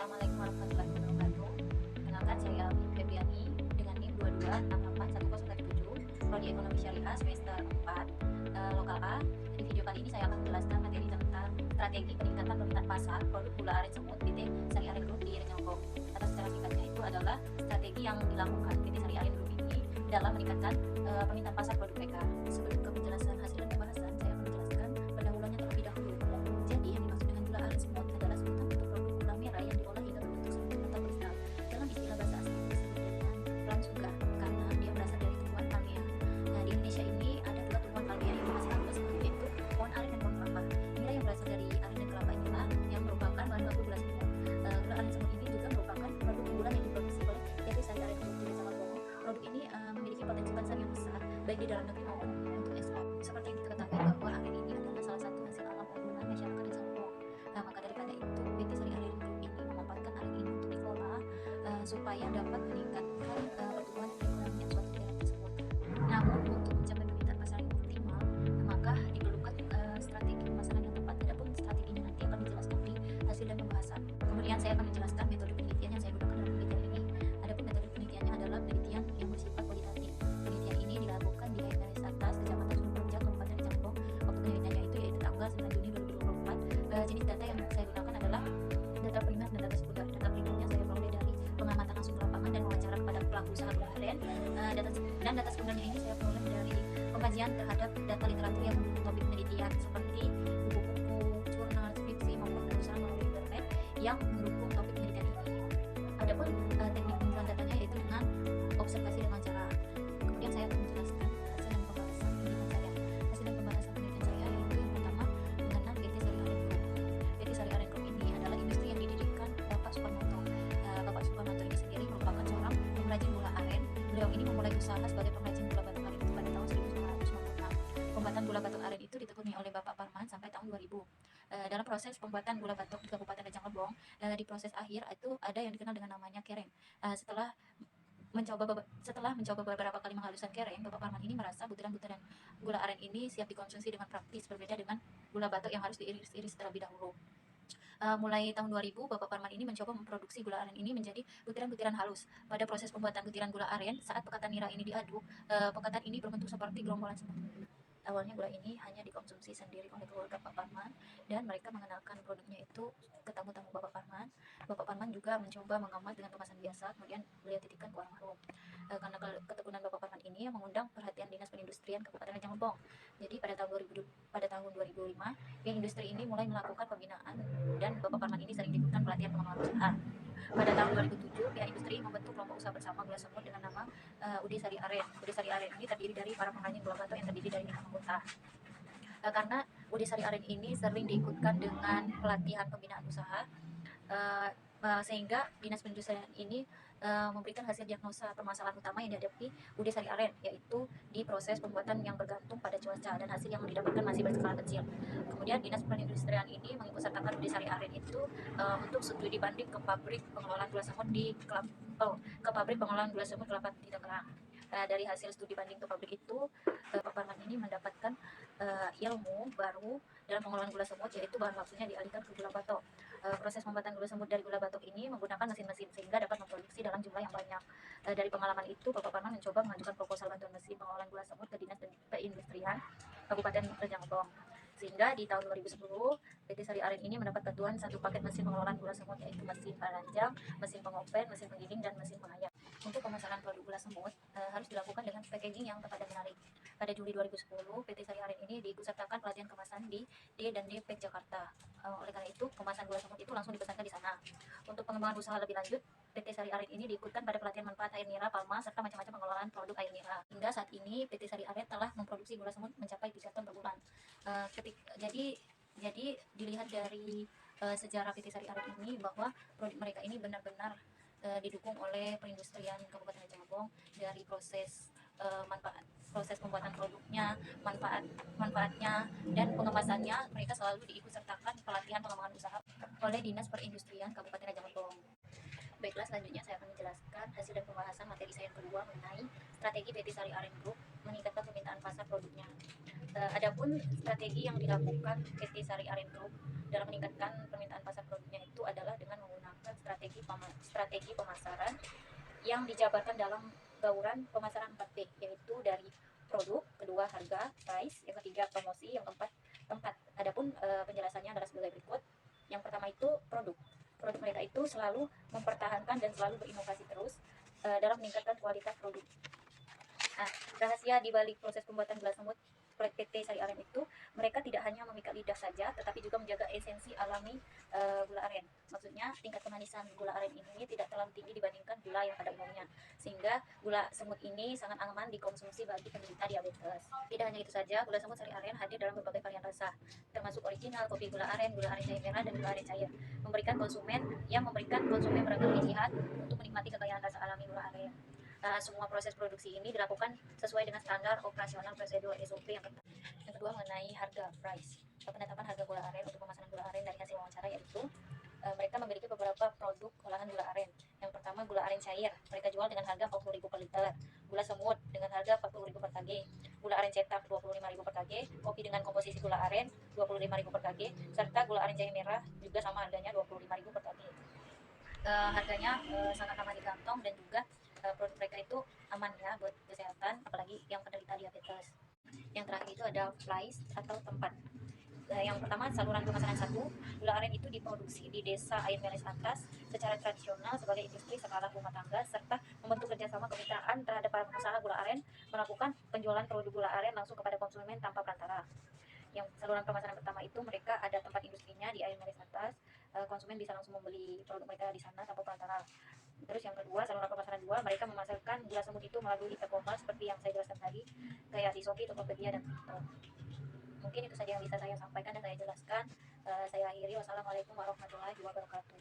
Assalamualaikum warahmatullahi wabarakatuh. Perkenalkan, saya Alfi Febriani dengan NIM 22681017, Prodi Ekonomi Syariah semester 4, lokal A. Di video kali ini saya akan menjelaskan materi tentang strategi peningkatan permintaan pasar produk gula aren semut PT Sari Aren Group di Renjongkong. Atau secara singkatnya itu adalah strategi yang dilakukan PT Sari Aren Group ini dalam meningkatkan permintaan pasar produk mereka. Sebelum ke penjelasan hasil dan pembahasan, saya akan menjelaskan pendahuluannya terlebih dahulu. Jadi yang dimaksud dengan gula aren semut adalah sebutan untuk produk gula merah yang diolah hingga berbentuk semut atau kristal. Dalam istilah bahasa asing disebut dengan plant sugar karena dia berasal dari tumbuhan palmea. Nah, di Indonesia ini ada dua tumbuhan palmea yang masih halus, yaitu pohon aren dan pohon kelapa. Nilai yang berasal dari aren dan kelapa inilah yang merupakan bahan baku gula semut. Gula aren semut ini juga merupakan produk unggulan yang diproduksi oleh PT Sari Aren Group di Desa Margongo. Produk ini memiliki potensi pasar yang besar baik di dalam negeri maupun untuk ekspor. Seperti yang kita ketahui bahwa aren ini adalah salah satu hasil alam unggulan masyarakat Desa Margongo. Nah, maka daripada itu PT Sari Aren Group ini memanfaatkan aren ini untuk dikelola supaya dapat meningkatkan pertumbuhan ekonomi suatu daerah tersebut. Namun untuk mencapai permintaan pasar yang optimal, maka diperlukan strategi pemasaran yang tepat. Adapun strateginya nanti akan dijelaskan di hasil dan pembahasan. Kemudian saya akan menjelaskan metode penelitian yang saya gunakan dalam penelitian ini. Adapun metode penelitiannya adalah penelitian yang bersifat kualitatif. Penelitian ini dilakukan di Garis Atas, Kecamatan Sumberjang, Kabupaten Renjongkong. Waktu penelitiannya itu yaitu tanggal 9 Juni 2024. Jenis data yang saya gunakan adalah data primer dan data sekunder. Data primernya saya peroleh dari pengamatan langsung lapangan dan wawancara kepada pelaku usaha gula aren. Data sekundernya ini saya peroleh dari pengkajian terhadap data literatur yang mendukung topik penelitian seperti buku-buku, jurnal, skripsi maupun penelusuran melalui internet yang mendukung topik penelitian ini. Adapun teknik pengumpulan datanya yaitu dengan observasi dan wawancara. Kemudian saya akan menjelaskan hasil dan pembahasan penelitian saya. Hasil dan pembahasan penelitian saya yaitu yang pertama mengenal PT Sari Aren Group. PT Sari Aren Group ini adalah industri yang didirikan Bapak Suparmanto. Bapak Suparmanto ini sendiri merupakan seorang pengrajin gula aren. Beliau ini memulai usaha sebagai pengrajin gula batu aren itu pada tahun 1956. Pembuatan gula batu aren itu ditekuni oleh Bapak Parman sampai tahun 2000. Dalam proses pembuatan gula batok di Kabupaten Rejang Lebong, di proses akhir itu ada yang dikenal dengan namanya kereng. Setelah mencoba beberapa kali menghaluskan kereng, Bapak Parman ini merasa butiran-butiran gula aren ini siap dikonsumsi dengan praktis, berbeda dengan gula batok yang harus diiris-iris terlebih dahulu. Mulai tahun 2000, Bapak Parman ini mencoba memproduksi gula aren ini menjadi butiran-butiran halus. Pada proses pembuatan butiran gula aren, saat pekatan nira ini diaduk, pekatan ini berbentuk seperti gerombolan semut. Awalnya gula ini hanya dikonsumsi sendiri oleh keluarga Pak Parman dan mereka mengenalkan produknya itu ke tamu-tamu Bapak Parman. Bapak Parman juga mencoba mengemas dengan kemasan biasa, kemudian beliau titipkan ke warung harum. Karena ketekunan Bapak Parman ini mengundang perhatian Dinas Perindustrian Kabupaten Rejang Lebong. Jadi pada tahun 2005, pihak industri ini mulai melakukan pembinaan dan Bapak Parman ini sering diberikan pelatihan pengembangan usaha. Pada tahun 2007, pihak industri membentuk kelompok usaha bersama gula semut dengan nama UD Sari Aren. UD Sari Aren ini terdiri dari para pengrajin gula batu yang terdiri dari 6 anggota. Karena UD Sari Aren ini sering diikutkan dengan pelatihan pembinaan usaha, sehingga Dinas Perindustrian ini memberikan hasil diagnosa permasalahan utama yang dihadapi UD Sari Aren, yaitu di proses pembuatan yang bergantung pada cuaca dan hasil yang didapatkan masih berskala kecil. Kemudian Dinas Perindustrian ini mengikutsertakan UD Sari Aren itu untuk studi banding ke pabrik pengelolaan gula semut Kelapa di Tangerang. Dari hasil studi banding ke pabrik itu, Pak Parman ini mendapatkan ilmu baru dalam pengelolaan gula semut, yaitu bahan bakunya dialihkan ke gula batok. Proses pembuatan gula semut dari gula batok ini menggunakan mesin-mesin sehingga dapat memproduksi dalam jumlah yang banyak. Dari pengalaman itu, Bapak Parman mencoba mengajukan proposal bantuan mesin pengelolaan gula semut ke Dinas Perindustrian Kabupaten Rejang Lebong. Sehingga di tahun 2010, PT Sari Aren ini mendapat bantuan satu paket mesin pengelolaan gula semut, yaitu mesin peranjang, mesin pengopen, mesin penggiling, dan mesin pengayat. Untuk pemasaran produk gula semut harus dilakukan dengan packaging yang tepat dan menarik. Pada Juli 2010, PT Sari Aren ini diikutsertakan pelatihan kemasan di D dan D Pack Jakarta. Oleh karena itu, kemasan gula semut itu langsung dipesankan di sana. Untuk pengembangan usaha lebih lanjut, PT Sari Aren ini diikutkan pada pelatihan manfaat air nira, palma, serta macam-macam pengelolaan produk air nira. Hingga saat ini, PT Sari Aren telah memproduksi gula semut mencapai 3 ton per bulan. Jadi dilihat dari sejarah PT Sari Aren ini bahwa produk mereka ini benar-benar didukung oleh perindustrian Kabupaten Rejang Lebong dari proses proses pembuatan produknya, manfaatnya dan pengemasannya. Mereka selalu diikutsertakan pelatihan pengembangan usaha oleh Dinas Perindustrian Kabupaten Rejang Lebong. Baiklah, selanjutnya saya akan menjelaskan hasil dan pembahasan materi saya yang kedua mengenai strategi PT Sari Aren Group meningkatkan permintaan pasar produknya. Adapun strategi yang dilakukan PT Sari Aren Group dalam meningkatkan permintaan pasar produknya itu adalah dengan menggunakan strategi strategi pemasaran yang dijabarkan dalam bauran pemasaran 4P, yaitu dari produk, kedua harga, price, yang ketiga promosi, yang keempat tempat. Adapun penjelasannya adalah sebagai berikut. Yang pertama itu produk. Produk mereka itu selalu mempertahankan dan selalu berinovasi terus dalam meningkatkan kualitas produk. Nah, rahasia di balik proses pembuatan gula semut PT Sari Aren itu, mereka tidak hanya memikat lidah saja, tetapi juga menjaga esensi alami gula aren. Maksudnya, tingkat kemanisan gula aren ini tidak terlalu tinggi dibandingkan gula yang pada umumnya, sehingga gula semut ini sangat aman dikonsumsi bagi penderita diabetes. Tidak hanya itu saja, gula semut Sari Aren hadir dalam berbagai varian rasa, termasuk original, kopi gula aren cair merah, dan gula aren cair, memberikan konsumen beragam pilihan untuk menikmati kekayaan rasa alami gula aren. Semua proses produksi ini dilakukan sesuai dengan standar operasional prosedur SOP yang ketat. Yang kedua, mengenai harga price. Penetapan harga gula aren untuk pemasaran gula aren dari hasil wawancara yaitu mereka memiliki beberapa produk olahan gula aren. Yang pertama, gula aren cair. Mereka jual dengan harga 40.000 per liter. Gula semut dengan harga 40.000 per kg. Gula aren cetak 25.000 per kg. Kopi dengan komposisi gula aren 25.000 per kg. Serta gula aren cair merah juga sama harganya 25.000 per kg. Harganya sangat ramah di kantong dan juga produk mereka itu aman ya buat kesehatan, apalagi yang penderita diabetes. Yang terakhir itu ada price atau tempat. Yang pertama, saluran pemasaran 1. Gula aren itu diproduksi di desa Air Meles Atas secara tradisional sebagai industri skala rumah tangga, serta membentuk kerjasama kemitraan terhadap para pengusaha gula aren melakukan penjualan produk gula aren langsung kepada konsumen tanpa perantara. Yang saluran pemasaran pertama itu, mereka ada tempat industrinya di Air Meles Atas, konsumen bisa langsung membeli produk mereka di sana tanpa perantara. Terus yang kedua, saluran pemasaran 2, mereka memasarkan gula semut itu melalui e-commerce seperti yang saya jelaskan tadi, kayak di Shopee, Tokopedia, dan TikTok. Mungkin itu saja yang bisa saya sampaikan dan saya jelaskan. Saya akhiri. Wassalamualaikum warahmatullahi wabarakatuh.